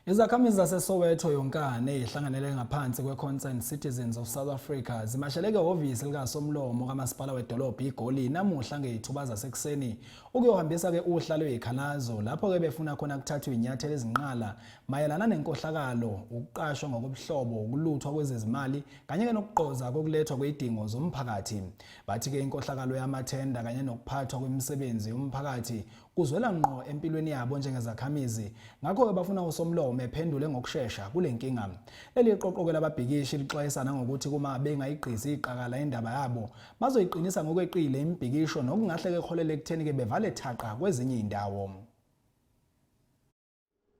Izakhamizi zaseSoweto yonkana ezihlanganele ngaphansi kwe-Concerned Citizens of South Africa zimasheleke ehhovisi likasomlomo kamasipala wedolobha iGoli namuhla ngezithuba zasekuseni ukuyohambisa-ke uhla lwezikhalazo lapho-ke befuna khona kuthathwe inyathelo ezinqala mayelana nenkohlakalo, ukuqashwa ngokobuhlobo, ukuluthwa kwezezimali kanye-ke nokuqoza kokulethwa kwezidingo zomphakathi. Bathi-ke inkohlakalo yamathenda kanye nokuphathwa kwemisebenzi yomphakathi kuzwela ngqo empilweni yabo njengezakhamizi, ngakho-ke bafuna usomlomo ephendule ngokushesha kule nkinga. Leli qoqo-ke lababhikishi lixwayisana ngokuthi kuma bengayigqisi iqakala indaba yabo bazoyiqinisa ngokweqile imibhikisho nokungahle-ke kuholele ekutheni-ke bevale thaqa kwezinye izindawo.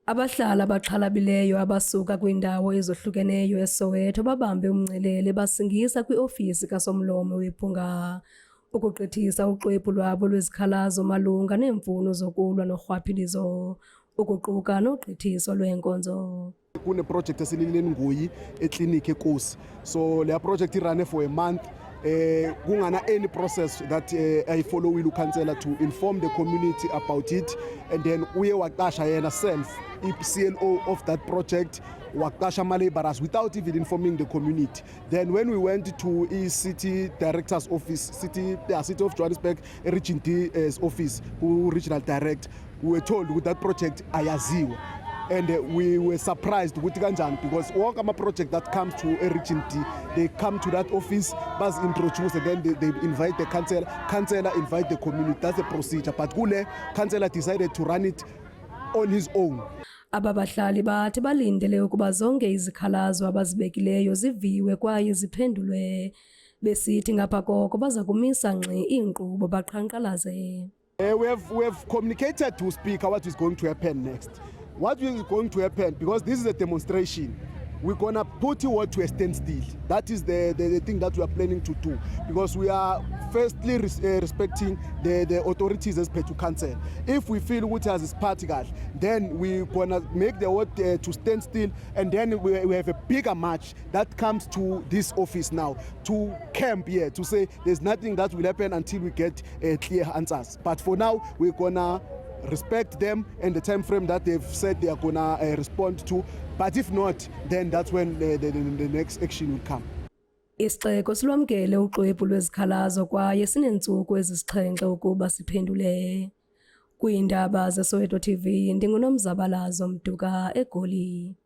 Abahlali abaxhalabileyo abasuka kwindawo ezohlukeneyo eSoweto babambe umngcelele basingisa kwiofisi kasomlomo wephunga ukugqithisa uxwebhu lwabo lwezikhalazo malunga neemfuno zokulwa norhwaphilizo ukuquka nogqithiso lweenkonzo. Kune project esilileni Ngoyi eklinikhi eKosi, so le project irane for a month. Kungana any process that I follow will councillor to inform the community about it, and then uye waqasha yena self CLO of that project waqasha laborers without even informing the community. Then when we went to city director's office, city of Johannesburg region D's office, who regional direct, we were told with that project ayaziwa. And we were surprised with kanjani because all my project that comes to a region D, they come to that office, bas introduce, and then they invite the councillor invite the community. That's the procedure. But Gule councillor decided to run it on his own. Ababahlali bathi balindele ukuba zonke izikhalazo abazibekileyo ziviwe kwaye ziphendulwe, besithi ngapha koko baza kumisa ngxi iinkqubo baqhankqalaze. We have communicated to Speaker what is going to happen next. What is going to happen, because this is a demonstration, we're going to put what to a standstill. That is the thing that we are planning to do, because we are firstly respecting the authorities as per to council. If we feel which has is particle, then we're going to make the word to stand still, and then we have a bigger march that comes to this office now, to camp here, to say there's nothing that will happen until we get clear answers. But for now, we're going to respect them and the time frame that they've said they are gonna respond to, but if not, then that's when the next action will come. Isixeko silwamkele uxwebhu lwezikhalazo kwaye sinentsuku ezisixhenxe ukuba siphendule. Kwiindaba zeSoweto TV, ndinguNomzabalazo Mduka eGoli.